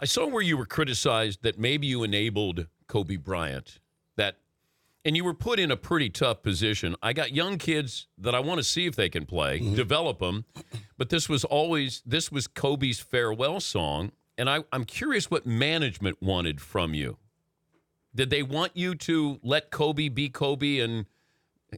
I saw where you were criticized that maybe you enabled Kobe Bryant, and you were put in a pretty tough position. I got young kids that I want to see if they can play, develop them, but this was Kobe's farewell song, and I'm curious what management wanted from you. Did they want you to let Kobe be Kobe and,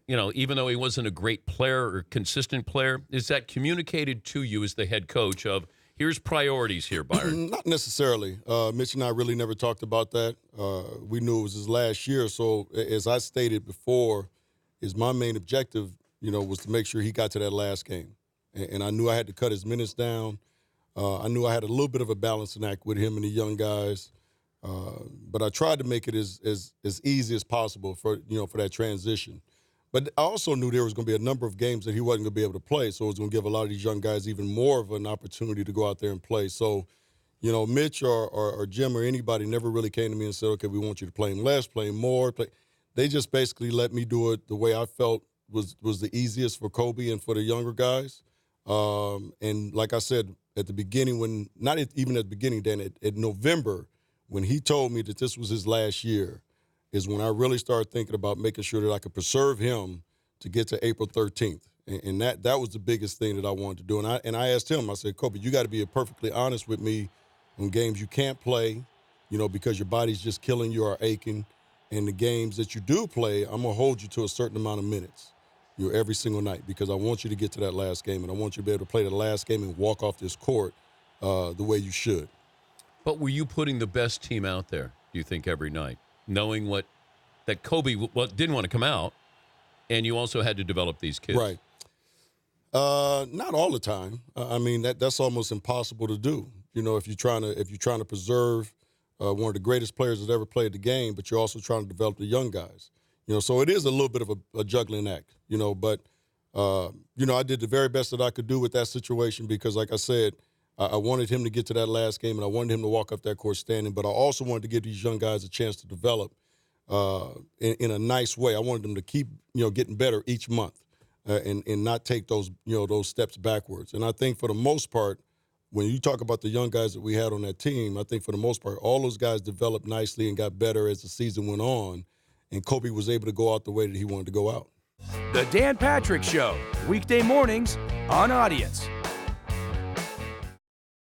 even though he wasn't a great player or consistent player, is that communicated to you as the head coach of, here's priorities here, Byron? Not necessarily. Mitch and I really never talked about that. We knew it was his last year. So as I stated before, my main objective, was to make sure he got to that last game. And I knew I had to cut his minutes down. I knew I had a little bit of a balancing act with him and the young guys. But I tried to make it as easy as possible for that transition. But I also knew there was going to be a number of games that he wasn't going to be able to play, so it was going to give a lot of these young guys even more of an opportunity to go out there and play. So, Mitch or Jim or anybody never really came to me and said, okay, we want you to play him less, play him more. They just basically let me do it the way I felt was the easiest for Kobe and for the younger guys. And like I said, at the beginning, even at the beginning, Dan, at November, when he told me that this was his last year, is when I really started thinking about making sure that I could preserve him to get to April 13th. And that was the biggest thing that I wanted to do. And I asked him, I said, Kobe, you got to be perfectly honest with me on games you can't play, because your body's just killing you or aching. And the games that you do play, I'm going to hold you to a certain amount of minutes, every single night, because I want you to get to that last game. And I want you to be able to play the last game and walk off this court the way you should. But were you putting the best team out there, do you think, every night? Knowing that Kobe didn't want to come out, and you also had to develop these kids. Right. Not all the time. I mean, that's almost impossible to do. If you're trying to preserve one of the greatest players that ever played the game, but you're also trying to develop the young guys. So it is a little bit of a juggling act. But I did the very best that I could do with that situation because, like I said, I wanted him to get to that last game, and I wanted him to walk up that court standing. But I also wanted to give these young guys a chance to develop in a nice way. I wanted them to keep, getting better each month and not take those steps backwards. And I think for the most part, when you talk about the young guys that we had on that team, I think for the most part, all those guys developed nicely and got better as the season went on. And Kobe was able to go out the way that he wanted to go out. The Dan Patrick Show, weekday mornings on Audience.